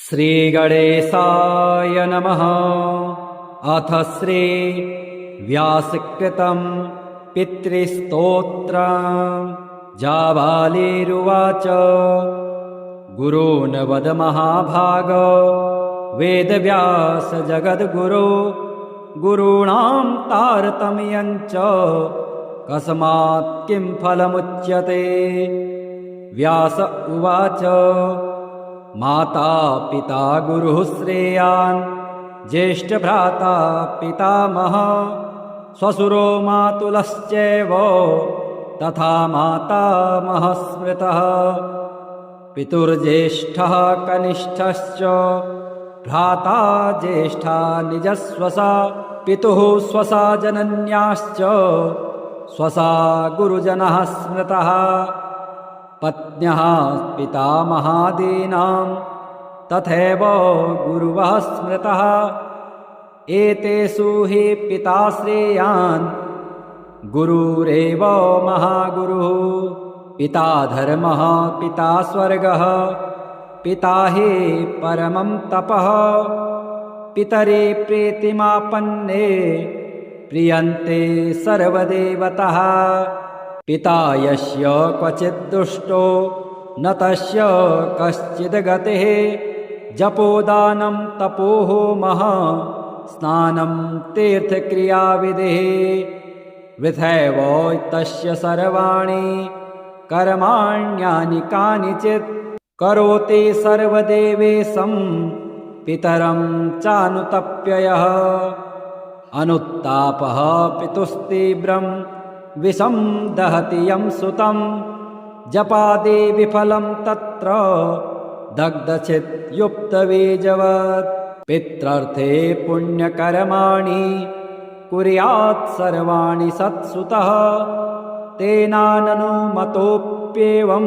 श्रीगणेशाय नमः। अथ श्री व्यासकृतं पितृस्तोत्रम्। जाबालिरुवाच गुरून् वद महाभाग वेदव्यास जगद्गुरो गुरूणां तारतम्यं च कस्मात् किं फलमुच्यते। व्यास उवाच माता पिता गुरुः श्रेयान् ज्येष्ठभ्राता पितामहः श्वशुरो मातुलश्चैव तथा मातामहः स्मृतः। पितुर्ज्येष्ठः कनिष्ठश्च भ्राता ज्येष्ठा निजस्वसा पितुः स्वसा जनन्याश्च स्वसा गुरुजनः स्मृतः। पत्न्यः पितामहादीनां तथैव गुरुवः स्मृतः। एतेषु हि पिता श्रेयान् गुरुरेव महागुरुः। पिता धर्मः पिता स्वर्गः पिता हि परमं तपः। पितरे प्रीतिमापन्ने प्रियन्ते सर्वदेवतः। पिता यस्य क्वचित् दुष्टो न तस्य कश्चिद् गतिः। जपोदानं तपोहोमः स्नानं तीर्थक्रियाविधिः। वृथैव तस्य सर्वाणि कर्माण्यानि कानिचित् करोति सर्वदेवेशं पितरं चानुतप्ययः। अनुत्तापः पितुस्तीव्रं विषं दहति यं सुतं। जपादि विफलं तत्र दग्धचित्युक्तबीजवत्। पित्रर्थे पुण्यकर्माणि कुर्यात् सर्वाणि सत्सुतः। तेनाननुमतोऽप्येवं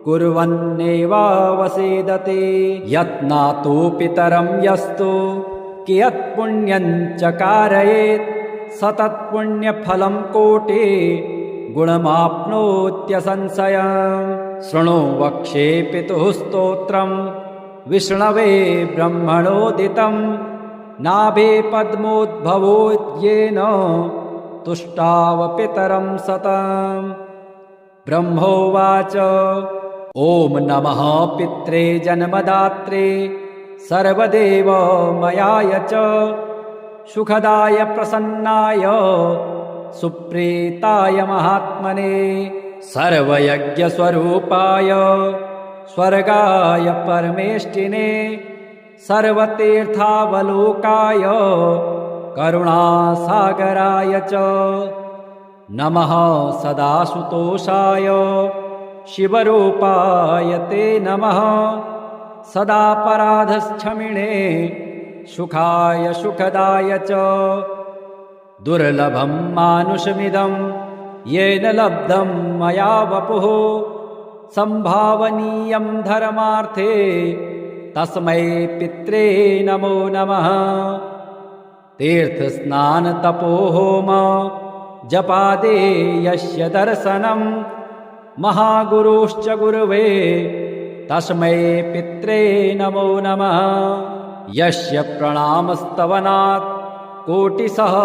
कुर्वन्नेवावसेदते। यत्नातु पितरं यस्तु कियत्पुण्यं च कारयेत् स तत्पुण्यफलं कोटि गुणमाप्नोत्यसंशयम्। शृणु वक्ष्ये पितुः स्तोत्रम् विष्णवे ब्रह्मणोदितं। नाभे पद्मोद्भवो येन तुष्टाव पितरं सतम्। ब्रह्मोवाच ॐ नमः पित्रे जन्मदात्रे सर्वदेवमयाय च सुखदाय प्रसन्नाय सुप्रीताय महात्मने। सर्वयज्ञस्वरूपाय स्वर्गाय परमेष्टिने। सर्वतीर्थावलोकाय करुणासागराय च नमः। सदासुतोषाय शिवरूपाय ते नमः। सदापराधक्षमिणे सुखाय सुखदाय च। दुर्लभं मानुषमिदं येन लब्धं मया वपुः। संभावनीयं धर्मार्थे तस्मै पित्रे नमो नमः। तीर्थस्नानतपोहोम जपादे यस्य दर्शनं। महागुरुश्च गुरवे तस्मै पित्रे नमो नमः। यस्य प्रणामस्तवनात् कोटिशः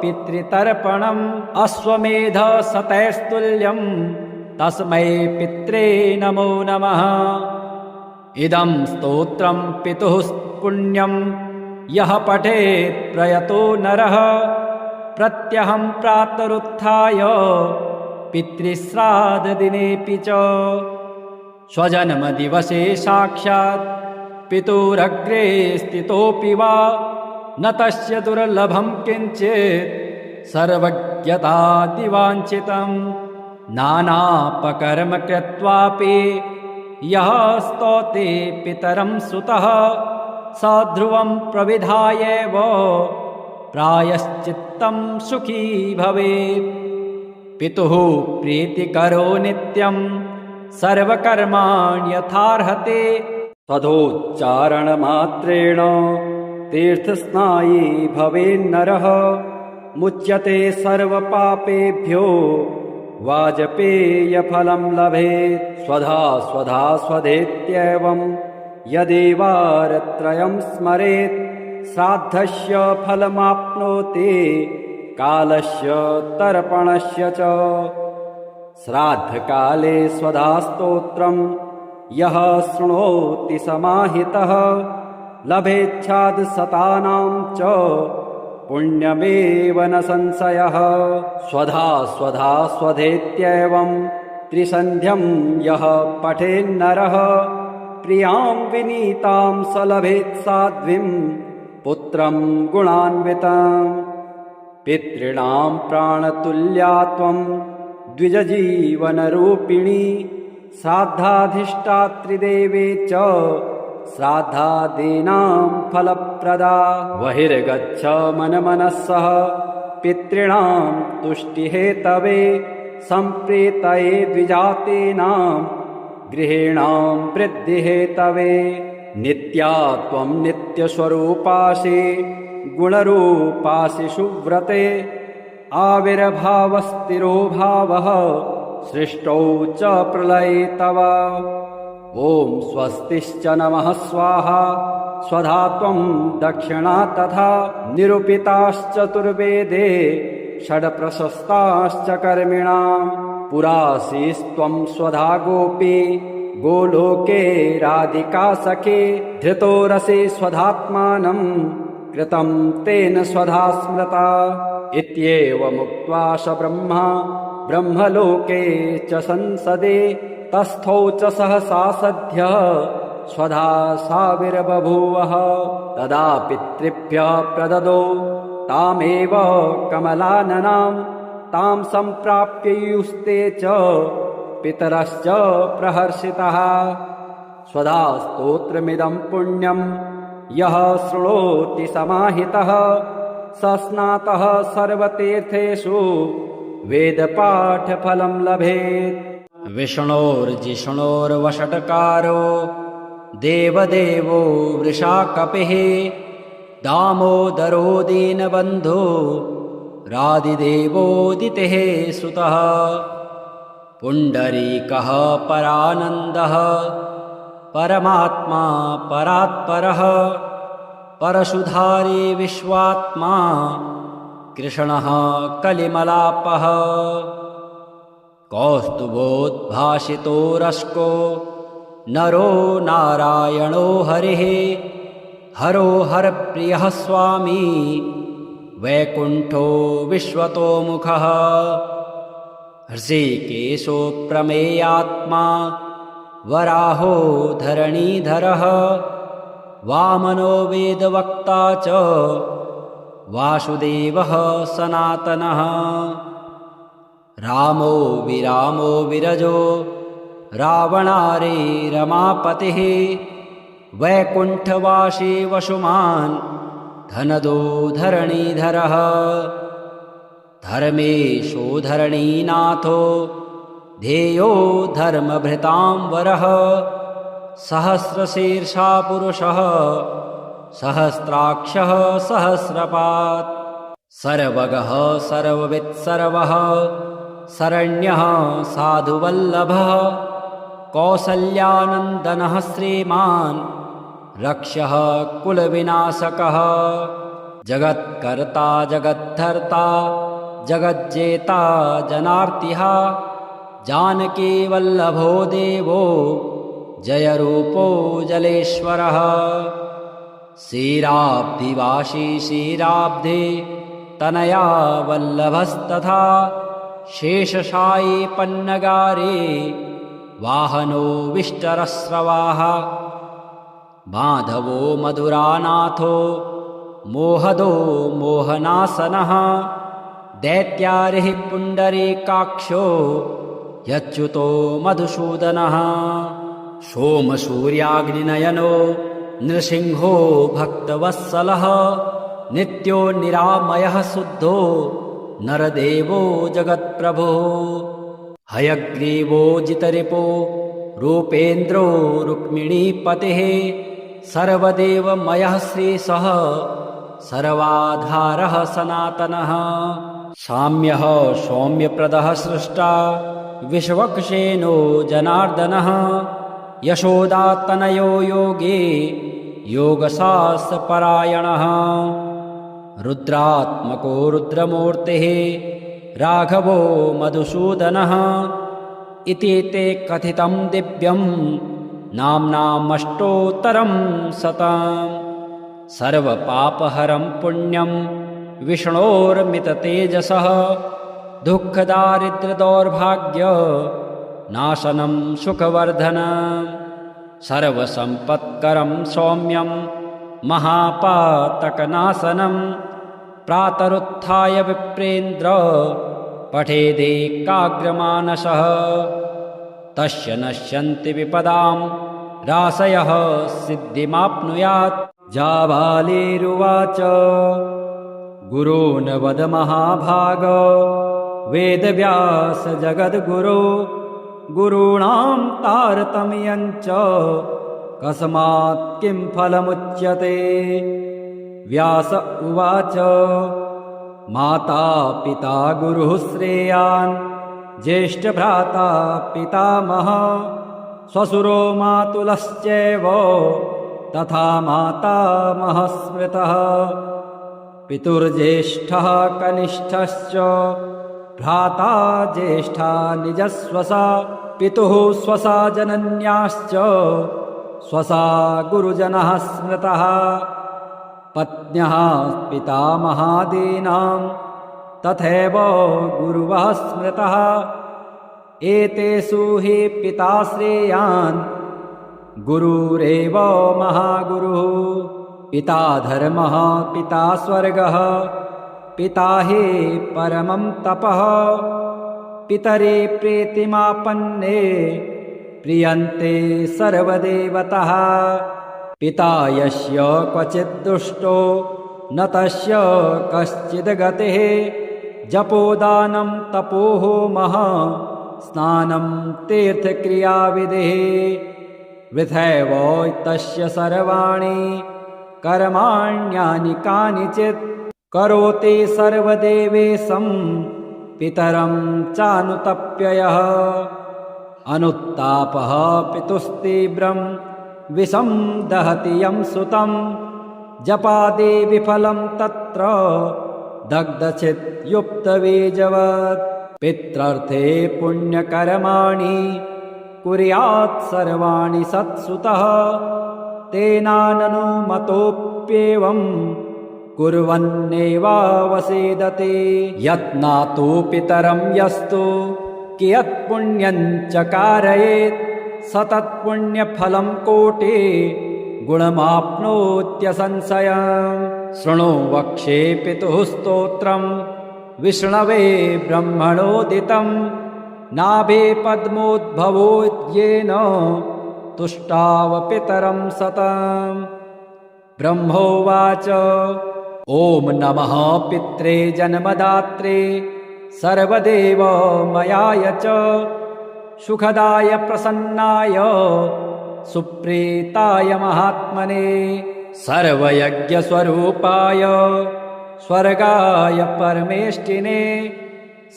पितृतर्पणम्। अश्वमेध शतैस्तुल्यं तस्मै पित्रे नमो नमः। इदं स्तोत्रं पितुः पुण्यं यः पठेत् प्रयतो नरः। प्रत्यहं प्रातरुत्थाय पितृश्राद्धदिनेऽपि च। स्वजन्मदिवसे साक्षात् पितुरग्रे स्थितोऽपि वा न तस्य दुर्लभं किञ्चित् सर्वज्ञतादिवाञ्छितं। नानापकर्म कृत्वापि यः स्तौति पितरं सुतः स ध्रुवं प्रविधायैव प्रायश्चित्तं सुखी भवेत्। पितुः प्रीतिकरो नित्यं सर्वकर्माणि यथार्हते। तदोच्चारणमात्रेण तीर्थस्नायी भवेन्नरः। मुच्यते सर्वपापेभ्यो वाजपेयफलं लभेत्। स्वधा स्वधा स्वधेत्येवं यदेवारत्रयं स्मरेत् श्राद्धस्य फलमाप्नोति कालस्य तर्पणस्य च। श्राद्धकाले स्वधास्तोत्रं यः शृणोति समाहितः लभेच्छादशतानां च पुण्यमेव न संशयः। स्वधा स्वधा स्वधेत्येवं त्रिसन्ध्यं यः पठेन्नरः प्रियां विनीतां स लभेत् साध्वीं पुत्रं गुणान्विताम्। पितॄणां प्राणतुल्या त्वं द्विजजीवनरूपिणी श्राद्धाधिष्ठात्रिदेवे च श्राद्धादीनां फलप्रदा। बहिर्गच्छ मनमनसः पितॄणां तुष्टिहेतवे सम्प्रीतये द्विजातीनां गृहीणां वृद्धिहेतवे। नित्या त्वं नित्यस्वरूपासि गुणरूपासि सुव्रते आविर्भावस्थिरो भावः सृष्टौ च प्रलये तव। ॐ स्वस्तिश्च नमः स्वाहा स्वधा त्वं दक्षिणा तथा निरूपिताश्चतुर्वेदे षड्प्रशस्ताश्च कर्मिणां। पुरासीस्त्वं स्वधा गोपी गोलोके राधिका सखे धृतो रसे स्वधात्मानं कृतं तेन स्वधा स्मृता। इत्येवमुक्त्वा स ब्रह्मा ब्रह्मलोके च संसदे तस्थौ च सहसा सद्यः स्वधा साविर्बभूवः। तदा पितृभ्यः प्रददौ तामेव कमलाननां तां सम्प्राप्ययुस्ते च पितरश्च प्रहर्षितः। स्वधा स्तोत्रमिदं पुण्यं यः शृणोति समाहितः स स्नातः सर्वतीर्थेषु वेदपाठफलं लभेत्। विष्णोर्जिष्णोर्वषट्कारो देवदेवो वृषाकपिः दामोदरो दीनबन्धो रादिदेवोदितेः सुतः। पुण्डरीकः परानन्दः परमात्मा परात्परः परशुधारी विश्वात्मा कृष्णः कलिमलापः। कौस्तुभोद्भासितो रश्को नरो नारायणो हरिः हरो हरप्रियः स्वामी वैकुण्ठो विश्वतोमुखः। हृषीकेशो प्रमेयात्मा वराहो धरणीधरः वामनो वेदवक्ता च वासुदेवः सनातनः। रामो विरामो विरजो रावणारे रमापतिः वैकुण्ठवासी वसुमान् धनदो धरणीधरः। धर्मेशो धरणीनाथो ध्येयो धर्मभृतां वरः सहस्रशीर्षा पुरुषः सहस्राक्षः सहस्रपात्। सर्वगः सर्ववित्सर्वः शरण्यः साधुवल्लभः कौसल्यानन्दनः श्रीमान् रक्षः कुलविनाशकः। जगत्कर्ता जगद्धर्ता जगज्जेता जनार्तिः जानकी वल्लभो देवो जयरूपो जलेश्वरः। क्षीराब्धिवासी क्षीराब्धे तनया वल्लभस्तथा शेषशायी पन्नगारे वाहनो विष्टरस्रवाः। माधवो मधुरानाथो मोहदो मोहनासनः दैत्यारिः पुण्डरीकाक्षो यच्युतो मधुसूदनः। सोमसूर्याग्निनयनो नृसिंहो भक्तवत्सलः नित्यो निरामयः शुद्धो नरदेवो जगत्प्रभुः। हयग्रीवो जितरिपो रूपेन्द्रो रुक्मिणीपतिः सर्वदेवमयः श्रीशः सर्वाधारः सनातनः। साम्यः सौम्यप्रदः सृष्टा विश्वक्सेनो जनार्दनः यशोदातनयो योगे योगशास्त्रपरायणः रुद्रात्मको रुद्रमूर्तिः राघवो मधुसूदनः इति ते कथितं दिव्यं नाम्नामष्टोत्तरं शतम् सर्वपापहरं पुण्यं विष्णोर्मिततेजसः दुःखदारिद्र्यदौर्भाग्य नाशनं सुखवर्धनं सर्वसम्पत्करं सौम्यं महापातकनाशनं प्रातरुत्थाय विप्रेन्द्र पठेदेकाग्रमानसः तस्य नश्यन्ति विपदां राशयः सिद्धिमाप्नुयात्। जाबालिरुवाच गुरून् वद महाभाग वेदव्यास जगद्गुरो गुरूणां तारतम्यञ्च कस्मात् किं फलमुच्यते। व्यास उवाच माता पिता गुरुः श्रेयान् ज्येष्ठभ्राता पितामहः श्वशुरो मातुलश्चैव तथा मातामहः स्मृतः पितुर्ज्येष्ठः कनिष्ठश्च भ्राता ज्येष्ठा निजस्वसा पितुः स्वसा जनन्याश्च स्वसा गुरुजनः स्मृतः पत्न्यः पितामहादीनां तथैव गुरुवः स्मृतः एतेषु हि पिता श्रेयान् गुरुरेव महागुरुः पिता धर्मः पिता स्वर्गः पिता हि परमं तपः पितरे प्रीतिमापन्ने प्रियन्ते सर्वदेवतः पिता यस्य क्वचित् दुष्टो न तस्य कश्चिद् गतिः जपोदानं तपोहोमः स्नानं तीर्थक्रियाविधिः वृथैव तस्य सर्वाणि कर्माण्यानि कानिचित् करोति सर्वदेवेशं पितरं चानुतप्ययः अनुत्तापः पितुस्तीव्रं विषं दहति यं सुतं जपादि विफलं तत्र दग्धचित् युक्तबीजवत् पित्रर्थे पुण्यकर्माणि कुर्यात् सर्वाणि सत्सुतः तेनाननुमतोऽप्येवं कुर्वन्नेवावसेदते यत्नातु पितरं यस्तु कियत्पुण्यं च कारयेत् सतत्पुण्यफलं कोटि गुणमाप्नोत्यसंशयम् शृणु वक्ष्ये पितुः स्तोत्रं विष्णवे ब्रह्मणोदितं नाभे पद्मोद्भवो येन तुष्टाव पितरं सतम् ब्रह्मोवाच ॐ नमः पित्रे जन्मदात्रे सर्वदेवमयाय च सुखदाय प्रसन्नाय सुप्रीताय महात्मने सर्वयज्ञस्वरूपाय स्वर्गाय परमेष्टिने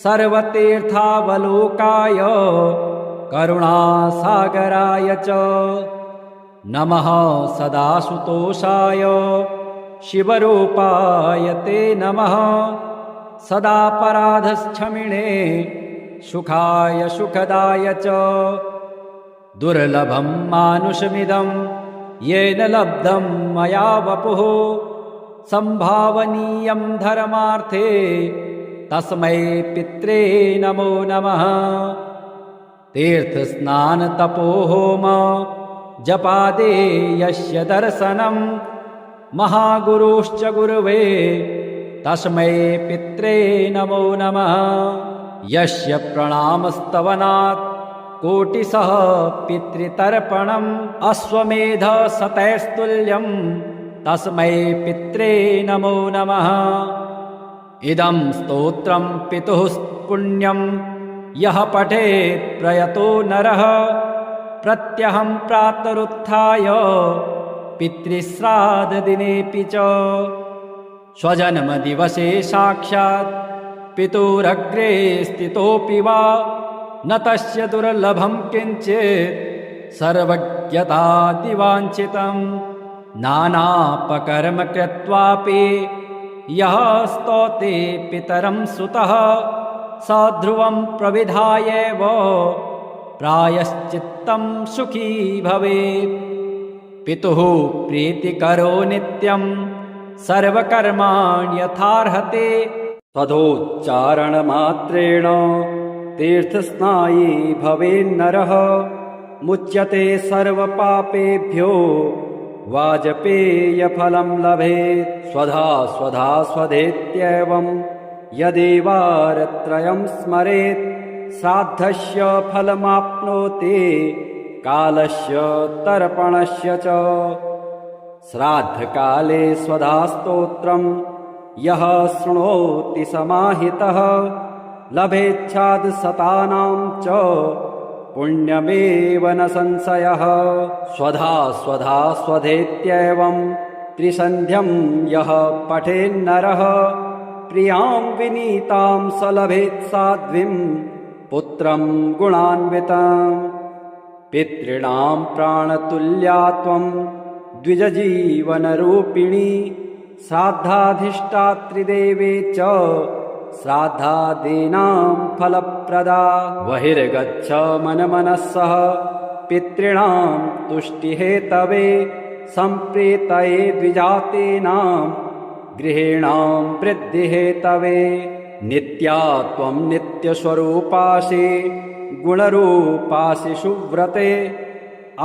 सर्वतीर्थावलोकाय करुणासागराय च नमः सदासुतोषाय शिवरूपाय ते नमः सदापराधक्षमिणे सुखाय सुखदाय च दुर्लभं मानुषमिदं येन लब्धं मया वपुः संभावनीयं धर्मार्थे तस्मै पित्रे नमो नमः तीर्थस्नानतपोहोम जपादे यस्य दर्शनं महागुरुश्च गुरुवे तस्मै पित्रे नमो नमः यस्य प्रणामस्तवनात् कोटिशः पितृतर्पणम् अश्वमेधशतैस्तुल्यं तस्मै पित्रे नमो नमः इदं स्तोत्रं पितुः पुण्यं यः पठेत् प्रयतो नरः प्रत्यहं प्रातरुत्थाय पितृश्राद्धदिनेऽपि च स्वजन्मदिवसे साक्षात् पितुरग्रे स्थितोऽपि वा न तस्य दुर्लभं किञ्चित् सर्वज्ञतादिवाञ्छितं नानापकर्म कृत्वापि यः स्तौति पितरं सुतः स ध्रुवं प्रविधायैव प्रायश्चित्तं सुखी भवेत्। पितुः प्रीतिकरो नित्यं सर्वकर्माण्यथार्हते तदोच्चारणमात्रेण तीर्थस्नायी भवेन्नरः मुच्यते सर्वपापेभ्यो वाजपेयफलं लभेत्। स्वधा स्वधा स्वधेत्येवं यदेवारत्रयं स्मरेत् श्राद्धस्य फलमाप्नोति कालस्य तर्पणस्य च। श्राद्धकाले स्वधा स्तोत्रं यः शृणोति समाहितः लभेच्छादशतानां च पुण्यमेव न संशयः। स्वधा स्वधा स्वधेत्येवं त्रिसन्ध्यं यः पठेन्नरः प्रियां विनीतां स लभेत् साध्वीं पुत्रं गुणान्वितं। पितॄणां प्राणतुल्या त्वं द्विजजीवनरूपिणी श्राद्धाधिष्ठात्रिदेवे च श्राद्धादीनां फलप्रदा। बहिर्गच्छ मनमनस्सः पितॄणां तुष्टिहेतवे सम्प्रीतये द्विजातीनां गृहीणां वृद्धिहेतवे। नित्या त्वं नित्यस्वरूपासि गुणरूपासि सुव्रते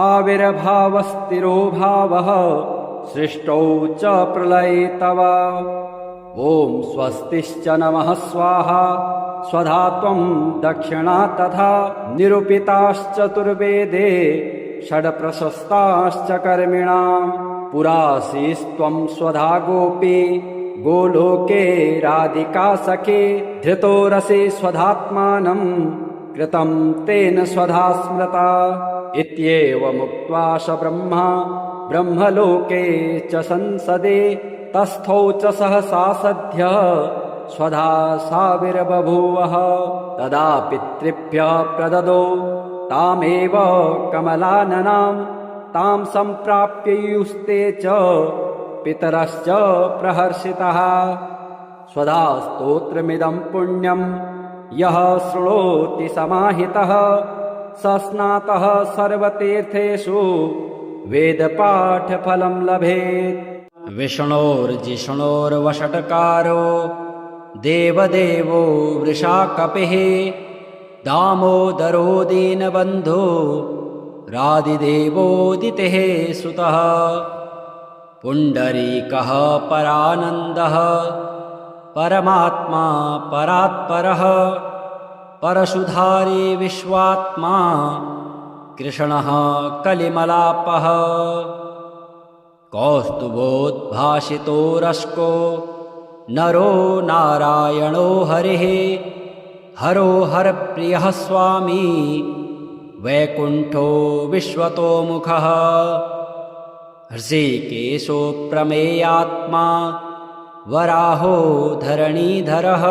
आविर्भावस्थिरो भावः सृष्टौ च प्रलये तव। ॐ स्वस्तिश्च नमः स्वाहा स्वधा त्वं दक्षिणा तथा निरूपिताश्चतुर्वेदे षड्प्रशस्ताश्च कर्मिणां। पुरासीस्त्वं स्वधा गोपी गोलोके राधिका सखे धृतो रसे स्वधात्मानं कृतं तेन स्वधा स्मृता। इत्येवमुक्त्वा स ब्रह्मा ब्रह्मलोके च संसदे तस्थौ च सहसा सद्यः स्वधा साविर्बभूवः। तदा पितृभ्यः प्रददो तामेव कमलाननां तां सम्प्राप्ययुस्ते च पितरश्च प्रहर्षितः। स्वधा स्तोत्रमिदं पुण्यं यः शृणोति समाहितः स स्नातः सर्वतीर्थेषु वेदपाठफलं लभेत्। विष्णोर्जिष्णोर्वषट्कारो देवदेवो वृषाकपिः दामोदरो दीनबन्धो रादिदेवोदितेः सुतः। पुण्डरीकः परानन्दः परमात्मा परात्परः परशुधारी विश्वात्मा कृष्णः कलिमलापः। कौस्तुभोद्भासितो रश्को नरो नारायणो हरिः हरो हरप्रियः स्वामी वैकुण्ठो विश्वतोमुखः। हृषीकेशो प्रमेयात्मा वराहो धरणीधरः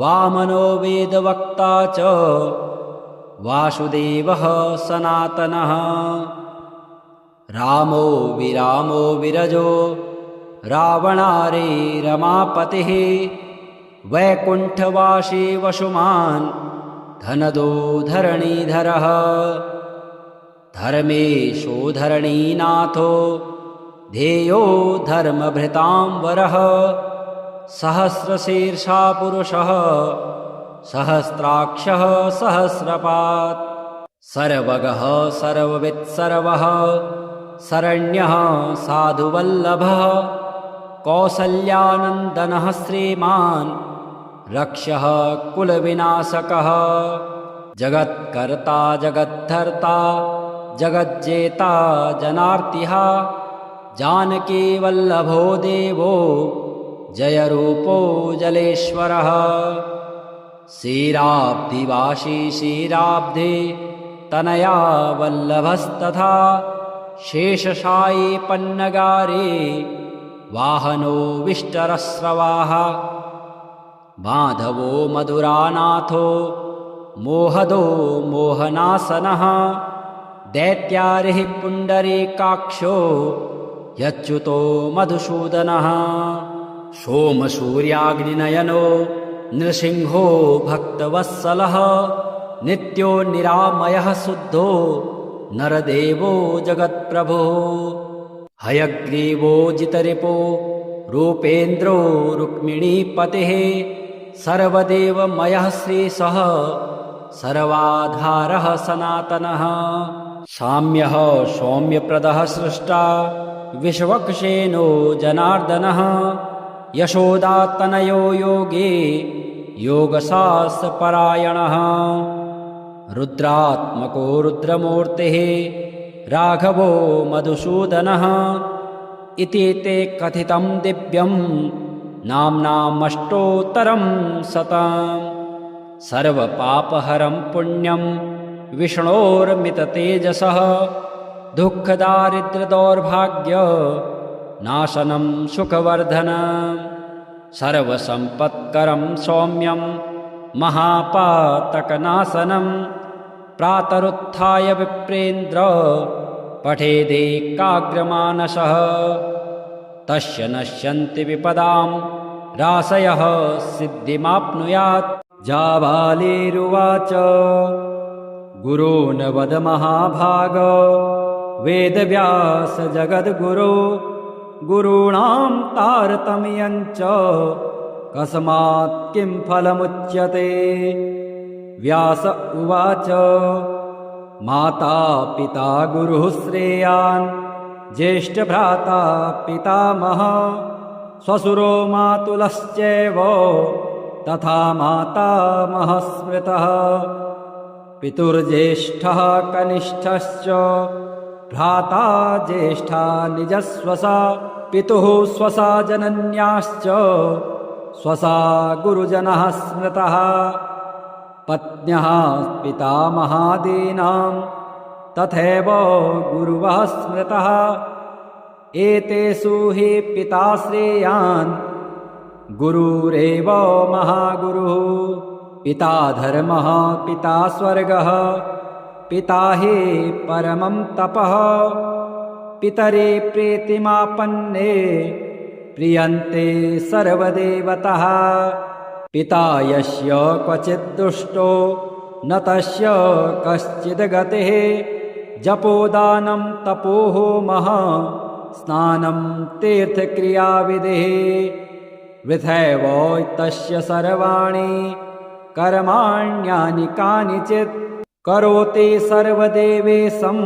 वामनो वेदवक्ता च वासुदेवः सनातनः। रामो विरामो विरजो रावणारे रमापतिः वैकुण्ठवासी वसुमान् धनदो धरणीधरः। धर्मेशो धरणीनाथो ध्येयो धर्मभृतां वरः सहस्रशीर्षा पुरुषः सहस्राक्षः सहस्रपात्। सर्वगः सर्ववित्सर्वः शरण्यः साधुवल्लभः कौसल्यानन्दनः श्रीमान् रक्षः कुलविनाशकः। जगत्कर्ता जगद्धर्ता जगज्जेता जनार्तिः जानकीवल्लभो देवो जयरूपो जलेश्वरः। क्षीराब्धिवासी क्षीराब्धे तनया वल्लभस्तथा शेषशायी पन्नगारे वाहनो विष्टरस्रवाः। माधवो मधुरानाथो मोहदो मोहनासनः दैत्यारिः पुण्डरीकाक्षो यच्युतो मधुसूदनः सोमसूर्याग्निनयनो नृसिंहो भक्तवत्सलः नित्यो निरामयः शुद्धो नरदेवो जगत्प्रभुः हयग्रीवो जितरिपो रूपेन्द्रो रुक्मिणीपतिः सर्वदेवमयः श्रीशः सर्वाधारः सनातनः साम्यः सौम्यप्रदः सृष्टा विश्वक्सेनो जनार्दनः यशोदातनयो योगे योगशास्त्रपरायणः रुद्रात्मको रुद्रमूर्तिः राघवो मधुसूदनः इति ते कथितं दिव्यं नाम्नामष्टोत्तरं शतम् सर्वपापहरं पुण्यं विष्णोर्मिततेजसः दुःखदारिद्र्यदौर्भाग्य नाशनं सुखवर्धनं सर्वसम्पत्करं सौम्यं महापातकनाशनं प्रातरुत्थाय विप्रेन्द्र पठेदेकाग्रमानसः तस्य नश्यन्ति विपदां राशयः सिद्धिमाप्नुयात् जाबालिरुवाच गुरून् वद महाभाग वेदव्यास जगद्गुरो गुरूणां तारतम्यं च कस्मात् किं फलमुच्यते व्यास उवाच माता पिता गुरुः श्रेयान् ज्येष्ठभ्राता पितामहः श्वशुरो मातुलश्चैव तथा मातामहः स्मृतः पितुर्ज्येष्ठः कनिष्ठश्च भ्राता ज्येष्ठा निजस्वसा पितुः स्वसा जनन्याश्च स्वसा गुरुजनः स्मृतः पत्न्यः पितामहादीनां तथैव गुरुवः स्मृतः एतेषु हि पिता श्रेयान् गुरुरेव महागुरुः पिता धर्मः पिता स्वर्गः पिता हि परमं तपः पितरे प्रीतिमापन्ने प्रियन्ते सर्वदेवतः पिता यस्य क्वचित् दुष्टो न तस्य कश्चिद् गतिः जपोदानं तपोहोमः स्नानं तीर्थक्रियाविधिः वृथैव तस्य सर्वाणि कर्माण्यानि कानिचित् करोति सर्वदेवेशं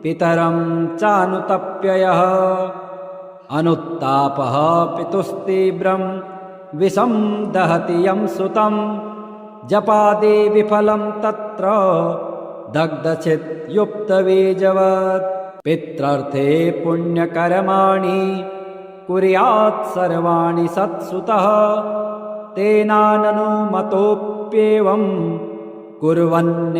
पितरं चानुतप्ययः अनुत्तापः पितुस्तीव्रं विषं दहति यं सुतं जपादि विफलं तत्र दग्धचित्युक्तबीजवत् पित्रर्थे पुण्यकर्माणि कुर्यात् सर्वाणि सत्सुतः तेनाननुमतोऽप्येवं कुर्वन्नेवावसेदते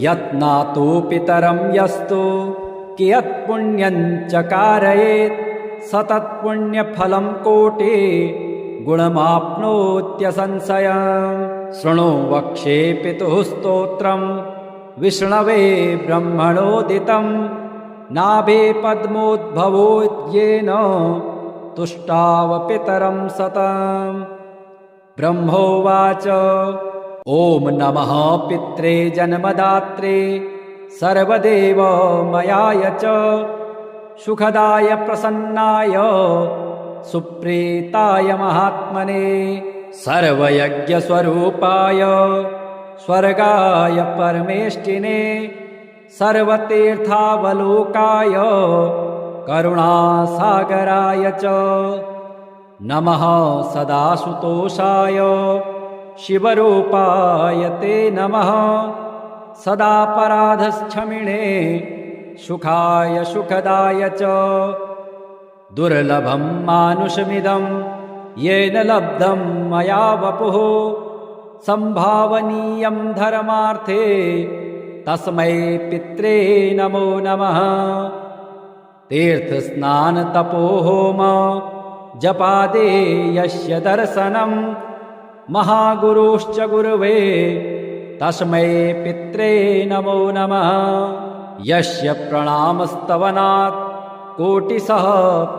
यत्नातु पितरं यस्तु कियत्पुण्यं च कारयेत् सतत्पुण्यफलं कोटि गुणमाप्नोत्यसंशयम् शृणु वक्षे पितुः स्तोत्रं विष्णवे ब्रह्मणोदितं नाभे पद्मोद्भवोद्येन तुष्टाव पितरं सतम् ब्रह्मोवाच ॐ नमः पित्रे जन्मदात्रे सर्वदेवमयाय च सुखदाय प्रसन्नाय सुप्रीताय महात्मने सर्वयज्ञस्वरूपाय स्वर्गाय परमेष्टिने सर्वतीर्थावलोकाय करुणासागराय च नमः सदासुतोषाय शिवरूपाय ते नमः सदापराधक्षमिणे सुखाय सुखदाय च दुर्लभं मानुषमिदं येन लब्धं मया वपुः संभावनीयं धर्मार्थे तस्मै पित्रे नमो नमः तीर्थस्नानतपोहोम जपादे यस्य दर्शनं महागुरुश्च गुरवे तस्मै पित्रे नमो नमः। यस्य प्रणामस्तवनात् कोटिशः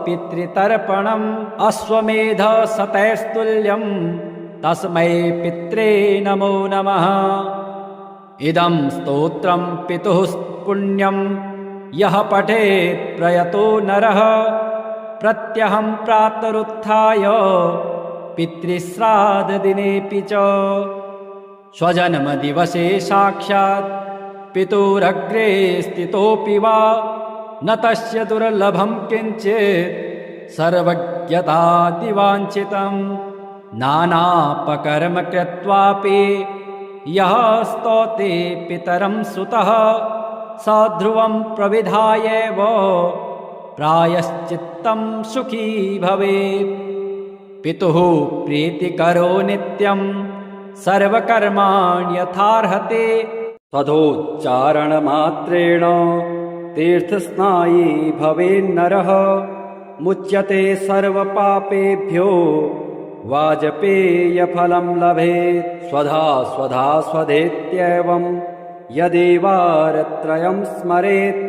पितृतर्पणम् अश्वमेधशतैस्तुल्यं तस्मै पित्रे नमो नमः। इदं स्तोत्रं पितुः पुण्यं यः पठेत् प्रयतो नरः प्रत्यहं प्रातरुत्थाय पितृश्राद्धदिनेऽपि च स्वजन्मदिवसे साक्षात् पितुरग्रे स्थितोऽपि वा न तस्य दुर्लभं किञ्चित् सर्वज्ञतादिवाञ्छितं नानापकर्म कृत्वापि यः स्तौति पितरं सुतः स ध्रुवं प्रविधायैव प्रायश्चित्तं सुखी भवेत्। पितुः प्रीतिकरो नित्यं सर्वकर्माण्यथार्हते तदोच्चारणमात्रेण तीर्थस्नायी भवेन्नरः मुच्यते सर्वपापेभ्यो वाजपेयफलं लभेत्। स्वधा स्वधा स्वधेत्येवं यदेवारत्रयं स्मरेत्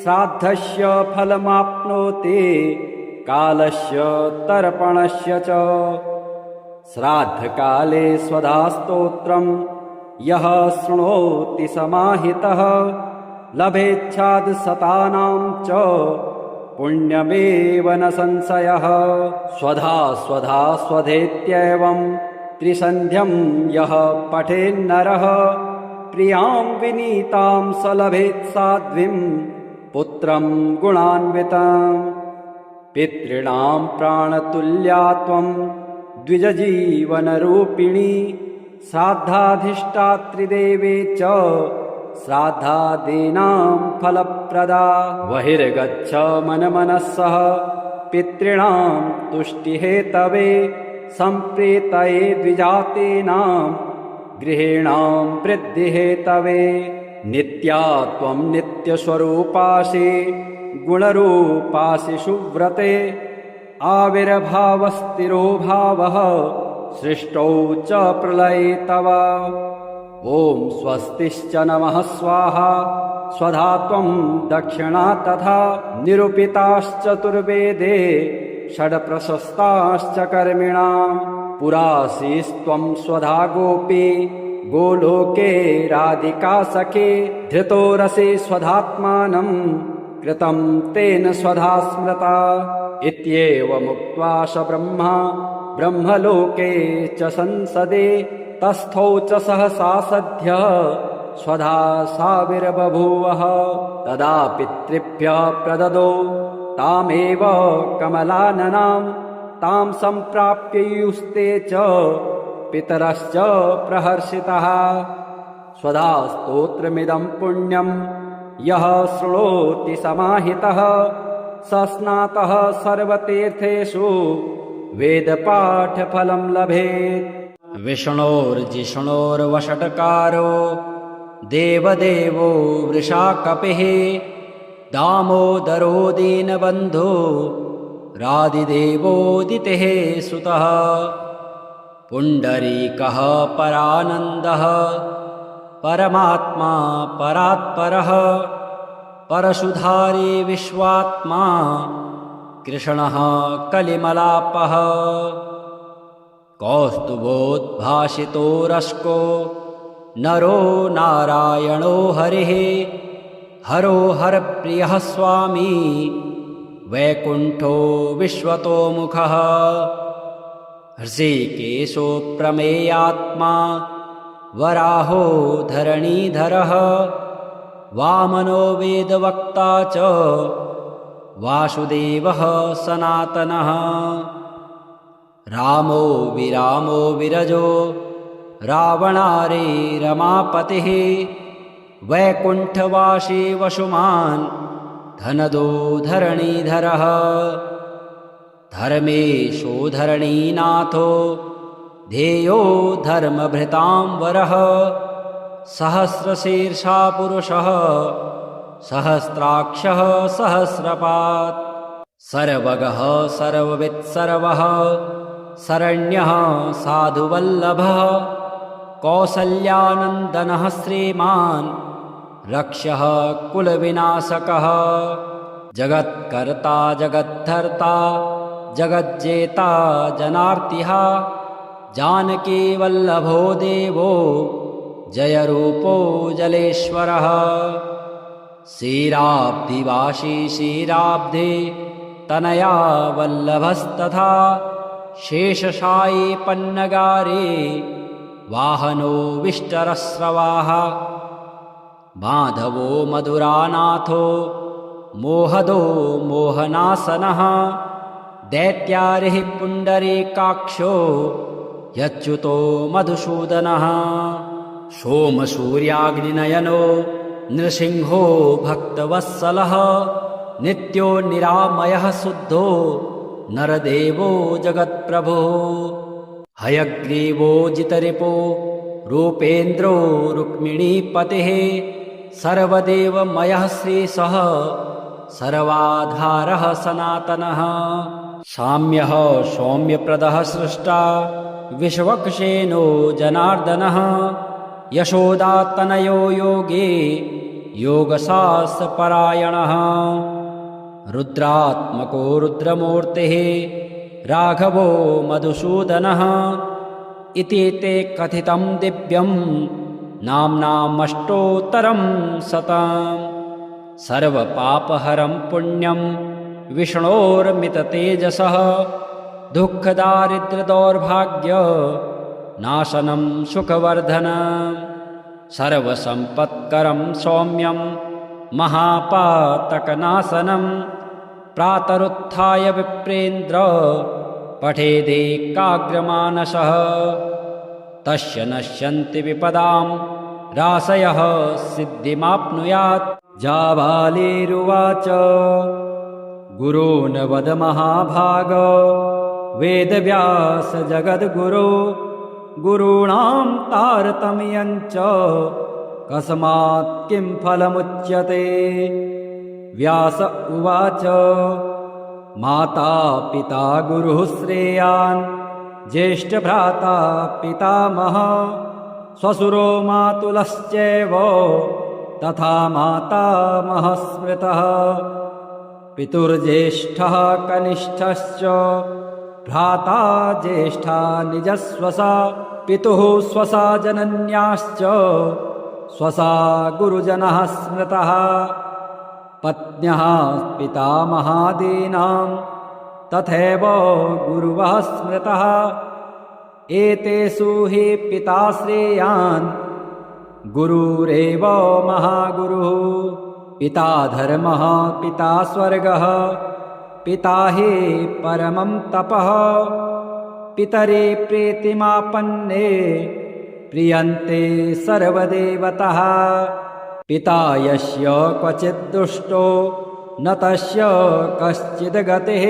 श्राद्धस्य फलमाप्नोति कालस्य तर्पणस्य च। श्राद्धकाले स्वधास्तोत्रं यः शृणोति समाहितः लभेच्छादशतानां च पुण्यमेव न संशयः। स्वधा स्वधा स्वधेत्येवं त्रिसन्ध्यं यः पठेन्नरः प्रियां विनीतां स लभेत् साध्वीं पुत्रं गुणान्विताम्। पितॄणां प्राणतुल्या त्वं द्विजजीवनरूपिणी श्राद्धाधिष्ठात्रिदेवे च श्राद्धादीनां फलप्रदा। बहिर्गच्छ मनमनस्सः पितॄणां तुष्टिहेतवे सम्प्रीतये द्विजातीनां गृहीणां वृद्धिहेतवे। नित्या त्वं नित्यस्वरूपासि गुणरूपासि सुव्रते आविर्भावस्थिरो भावः सृष्टौ च प्रलये तव। ॐ स्वस्तिश्च नमः स्वाहा स्वधा त्वं दक्षिणा तथा निरूपिताश्चतुर्वेदे षड्प्रशस्ताश्च कर्मिणां। पुरासीस्त्वं स्वधा गोपी गोलोके राधिका सखे धृतो रसे स्वधात्मानं कृतं तेन स्वधा स्मृता। इत्येवमुक्त्वा स ब्रह्मा ब्रह्मलोके च संसदे तस्थौ च सहसा सद्यः स्वधा साविर्बभूवः। तदा पितृभ्यः प्रददो तामेव कमलाननां तां सम्प्राप्य युस्ते च पितरश्च प्रहर्षितः। स्वधा स्तोत्रमिदं पुण्यं यः शृणोति समाहितः स स्नातः सर्वतीर्थेषु वेदपाठफलं लभेत्। विष्णोर्जिष्णोर्वषट्कारो देवदेवो वृषाकपिः दामोदरो दीनबन्धो रादिदेवोदितेः सुतः। पुण्डरीकः परानन्दः परमात्मा परात्परः परशुधारी विश्वात्मा कृष्णः कलिमलापः। कौस्तुभोद्भासितो रश्को नरो नारायणो हरिः हरो हरप्रियः स्वामी वैकुण्ठो विश्वतोमुखः। हृषीकेशो प्रमेयात्मा वराहो धरणीधरः वामनो वेदवक्ता च वासुदेवः सनातनः। रामो विरामो विरजो रावणारे रमापतिः वैकुण्ठवासी वसुमान् धनदो धरणीधरः। धर्मेशो धरणीनाथो ध्येयो धर्मभृतां वरः सहस्रशीर्षा पुरुषः सहस्राक्षः सहस्रपात्। सर्वगः सर्ववित् सर्वः शरण्यः साधुवल्लभः कौसल्यानन्दनः श्रीमान् रक्षः कुलविनाशकः जगत्कर्ता जगद्धर्ता जगज्जेता जनार्तिः जानकी वल्लभो देवो जयरूपो जलेश्वरः क्षीराब्धिवासी क्षीराब्धे तनया वल्लभस्तथा शेषशायी पन्नगारे वाहनो विष्टरस्रवाः माधवो मधुरानाथो मोहदो मोहनासनः दैत्यारिः पुण्डरीकाक्षो यच्युतो मधुसूदनः सोमसूर्याग्निनयनो नृसिंहो भक्तवत्सलः नित्यो निरामयः शुद्धो नरदेवो जगत्प्रभुः हयग्रीवो जितरिपो रूपेन्द्रो रुक्मिणीपतिः सर्वदेवमयः श्रीशः सर्वाधारः सनातनः साम्यः सौम्यप्रदः सृष्टा विश्वक्सेनो जनार्दनः यशोदातनयो योगे योगशास्त्रपरायणः रुद्रात्मको रुद्रमूर्तिः राघवो मधुसूदनः इति ते कथितं दिव्यं नाम्नामष्टोत्तरं शतम् सर्वपापहरं पुण्यं विष्णोर्मिततेजसः दुःखदारिद्र्यदौर्भाग्य नाशनं सुखवर्धनं सर्वसम्पत्करं सौम्यं महापातकनाशनं प्रातरुत्थाय विप्रेन्द्र पठेदेकाग्रमानसः तस्य नश्यन्ति विपदां राशयः सिद्धिमाप्नुयात् जाबालिरुवाच गुरून् वद महाभाग वेदव्यास जगद्गुरो गुरूणां तारतम्यञ्च कस्मात् किं फलमुच्यते व्यास उवाच माता पिता गुरुः श्रेयान् ज्येष्ठभ्राता पितामहः श्वशुरो मातुलश्चैव तथा मातामहः स्मृतः पितुर्ज्येष्ठः कनिष्ठश्च भ्राता ज्येष्ठा निजस्वसा पितुः स्वसा जनन्याश्च स्वसा गुरुजनः स्मृतः पत्न्यः पितामहादीनां तथैव गुरुवः स्मृतः एतेषु हि पिता श्रेयान् गुरुरेव महागुरुः पिता धर्मः पिता स्वर्गः पिता हि परमं तपः पितरे प्रीतिमापन्ने प्रियन्ते सर्वदेवतः पिता यस्य क्वचित् दुष्टो न तस्य कश्चिद् गतिः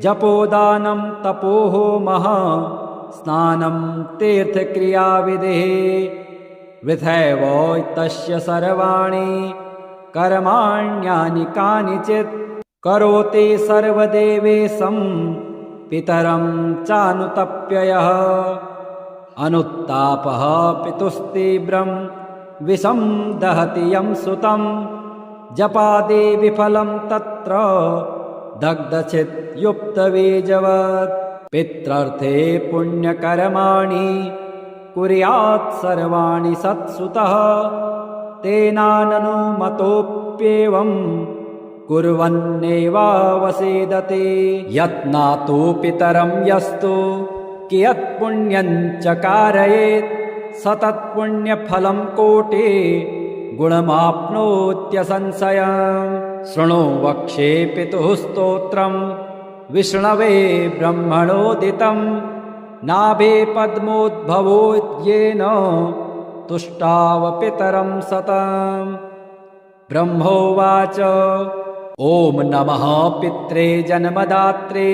जपोदानं तपोहोमः स्नानं तीर्थक्रियाविधिः वृथैव तस्य सर्वाणि कर्माण्यानि कानिचित् करोति सर्वदेवेशं पितरं चानुतप्ययः अनुत्तापः पितुस्तीव्रं विषं दहति यं सुतं जपादि विफलं तत्र दग्धचित्युक्तबीजवत् पित्रर्थे पुण्यकर्माणि कुर्यात् सर्वाणि सत्सुतः तेनाननुमतोऽप्येवं कुर्वन्नेवावसेदते यत्नातु पितरं यस्तु कियत्पुण्यं च कारयेत् सतत्पुण्यफलं कोटि गुणमाप्नोत्यसंशयम् शृणु वक्षे पितुः स्तोत्रं विष्णवे ब्रह्मणोदितं नाभे पद्मोद्भवो येन तुष्टाव पितरं सतम् ब्रह्मोवाच ॐ नमः पित्रे जन्मदात्रे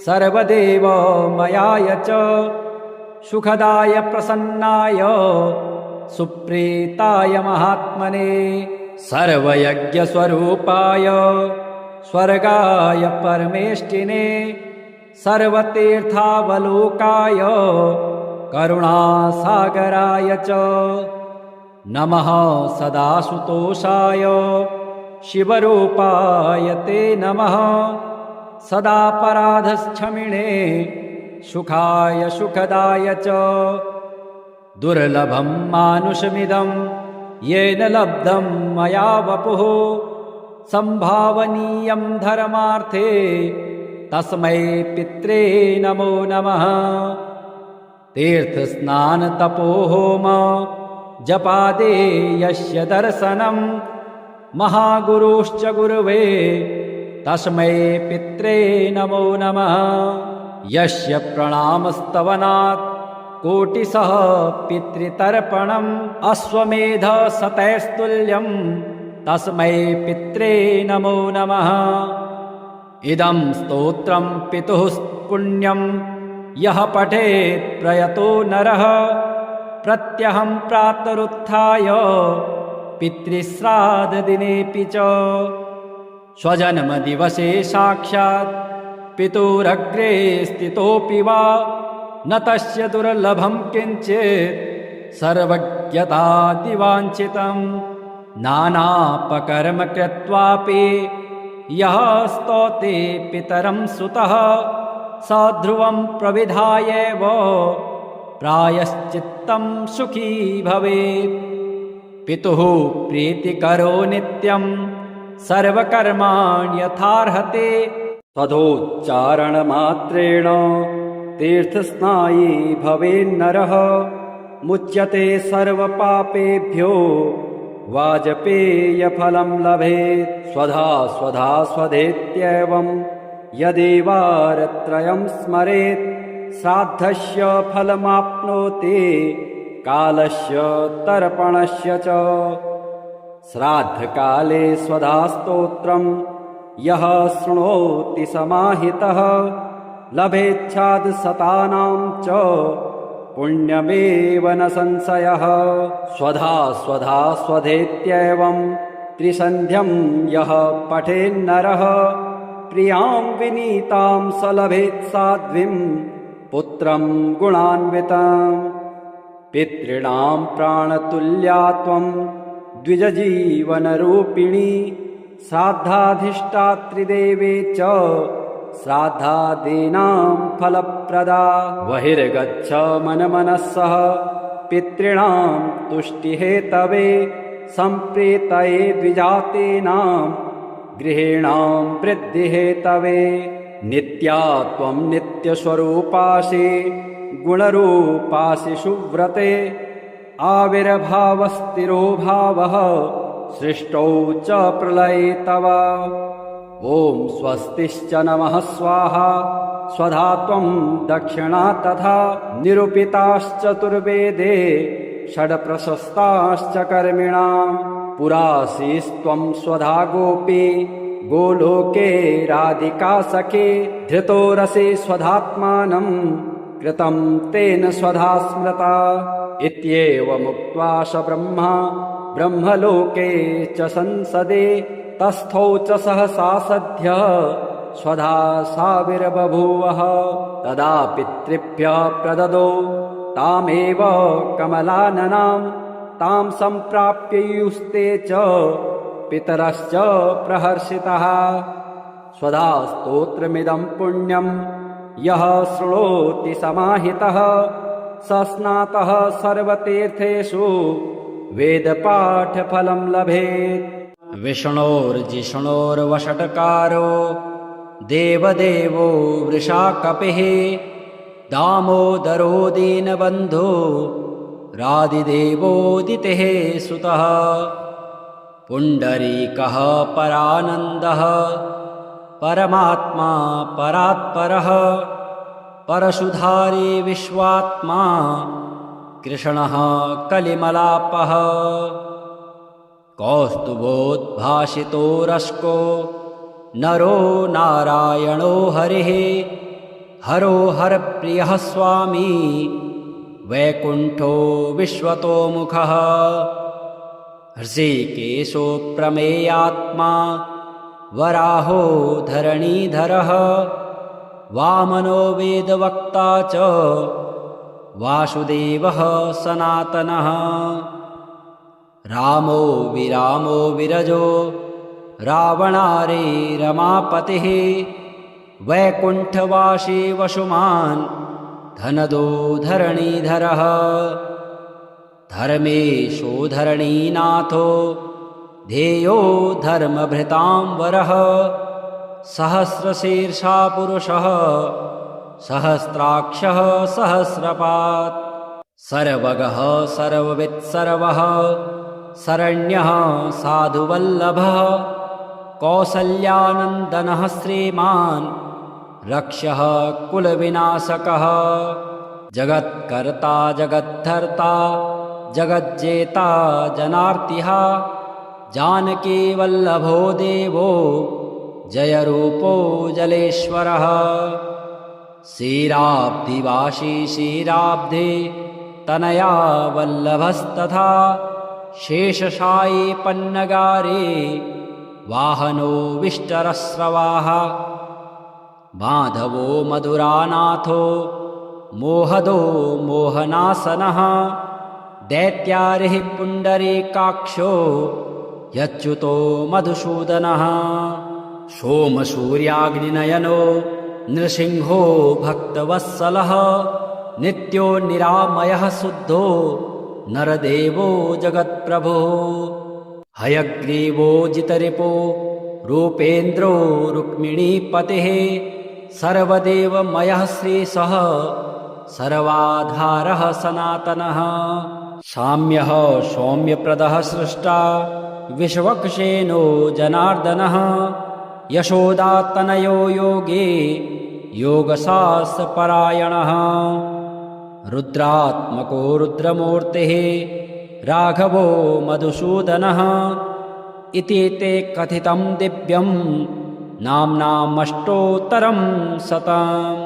सर्वदेवमयाय च सुखदाय प्रसन्नाय सुप्रीताय महात्मने सर्वयज्ञस्वरूपाय स्वर्गाय परमेष्टिने सर्वतीर्थावलोकाय करुणासागराय च नमः सदाशुतोषाय शिवरूपाय ते नमः सदापराधक्षमिणे सुखाय सुखदाय च दुर्लभं मानुषमिदं येन लब्धं मया वपुः संभावनीयं धर्मार्थे तस्मै पित्रे नमो नमः तीर्थस्नानतपोहोम जपादे यस्य दर्शनं महागुरुश्च गुरुवे तस्मै पित्रे नमो नमः यस्य प्रणामस्तवनात् कोटिशः पितृतर्पणम् अश्वमेध शतैस्तुल्यं तस्मै पित्रे नमो नमः इदं स्तोत्रं पितुः पुण्यं यः पठेत् प्रयतो नरः प्रत्यहं प्रातरुत्थाय पितृश्राद्धदिनेऽपि च स्वजन्मदिवसे साक्षात् पितुरग्रे स्थितोऽपि वा न तस्य दुर्लभं किञ्चित् सर्वज्ञतादिवाञ्छितं नानापकर्म कृत्वापि यः स्तौते पितरं सुतः स ध्रुवं प्रविधायैव प्रायश्चित्तं सुखी भवेत् पितुः प्रीतिकरो नित्यं सर्वकर्माणि यथार्हते तदोच्चारणमात्रेण तीर्थस्नायी भवेन्नरः मुच्यते सर्वपापेभ्यो वाजपेयफलं लभेत् स्वधा स्वधा स्वधेत्येवं यदेवारत्रयं स्मरेत् श्राद्धस्य फलमाप्नोति कालस्य तर्पणस्य च श्राद्धकाले स्वधास्तोत्रं यः शृणोति समाहितः लभेच्छादशतानां च पुण्यमेव न संशयः स्वधा स्वधा स्वधेत्येवं त्रिसन्ध्यं यः पठेन्नरः प्रियां विनीतां स लभेत् साध्वीं पुत्रं गुणान्वितं पितॄणां प्राणतुल्या त्वं द्विजजीवनरूपिणी श्राद्धाधिष्ठात्रिदेवे च श्राद्धादीनां फलप्रदा बहिर्गच्छ मनमनस्सः पितॄणां तुष्टिहेतवे सम्प्रीतये द्विजातीनां गृहीणां वृद्धिहेतवे नित्या त्वं नित्यस्वरूपासि गुणरूपासि सुव्रते आविर्भावस्थिरो भावः सृष्टौ च प्रलये तव ॐ स्वस्तिश्च नमः स्वाहा स्वधा त्वं दक्षिणा तथा निरूपिताश्चतुर्वेदे षड्प्रशस्ताश्च कर्मिणां पुरासीस्त्वं स्वधा गोपी गोलोके राधिका सखे धृतो रसे स्वधात्मानं कृतं तेन स्वधा स्मृता इत्येवमुक्त्वा स ब्रह्मा ब्रह्मलोके च संसदे तस्थौ च सहसा सद्यः स्वधा साविर्बभूवः तदा पितृभ्यः प्रददौ तामेव कमलाननां तां सम्प्राप्ययुस्ते च पितरश्च प्रहर्षितः स्वधा स्तोत्रमिदं पुण्यं यः शृणोति समाहितः स स्नातः सर्वतीर्थेषु वेदपाठफलं लभेत् विष्णोर्जिष्णोर्वषट्कारो देवदेवो वृषाकपिः दामोदरो दीनबन्धो रादिदेवोदितेः सुतः पुण्डरीकः परानन्दः परमात्मा परात्परः परशुधारी विश्वात्मा कृष्णः कलिमलापः कौस्तुभोद्भासितो रश्को नरो नारायणो हरिः हरो हरप्रियः स्वामी वैकुण्ठो विश्वतोमुखः हृषीकेशो प्रमेयात्मा वराहो धरणीधरः वामनो वेदवक्ता च वासुदेवः सनातनः रामो विरामो विरजो रावणारे रमापतिः वैकुण्ठवासी वसुमान् धनदो धरणीधरः धर्मेशो धरणीनाथो ध्येयो धर्मभृतां वरः सहस्रशीर्षा पुरुषः सहस्राक्षः सहस्रपात् सर्वगः सर्ववित्सर्वः शरण्यः साधुवल्लभः कौसल्यानन्दनः श्रीमान् रक्षः कुलविनाशकः जगत्कर्ता जगद्धर्ता जगज्जेता जनार्तिः जानकीवल्लभो देवो जयरूपो जलेश्वरः क्षीराब्धिवासी क्षीराब्धे तनया वल्लभस्तथा शेषशायी पन्नगारे वाहनो विष्टरस्रवाः माधवो मधुरानाथो मोहदो मोहनासनः दैत्यारिः पुण्डरीकाक्षो यच्युतो मधुसूदनः सोमसूर्याग्निनयनो नृसिंहो भक्तवत्सलः नित्यो निरामयः शुद्धो नरदेवो जगत्प्रभुः हयग्रीवो जितरिपो रूपेन्द्रो रुक्मिणीपतिः सर्वदेवमयः श्रीशः सर्वाधारः सनातनः साम्यः सौम्यप्रदः सृष्टा विश्वक्सेनो जनार्दनः यशोदातनयो योगे योगशास्त्रपरायणः रुद्रात्मको रुद्रमूर्तिः राघवो मधुसूदनः इति ते कथितं दिव्यं नाम्नामष्टोत्तरं शतम्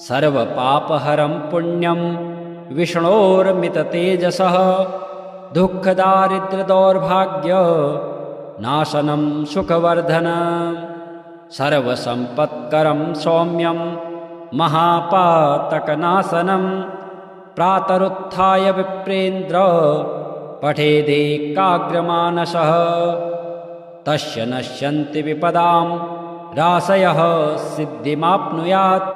सर्वपापहरं पुण्यं विष्णोर्मिततेजसः दुःखदारिद्र्यदौर्भाग्य नाशनं सुखवर्धनं सर्वसम्पत्करं सौम्यं महापातकनाशनं प्रातरुत्थाय विप्रेन्द्र पठेदेकाग्रमानसः तस्य नश्यन्ति विपदां राशयः सिद्धिमाप्नुयात्।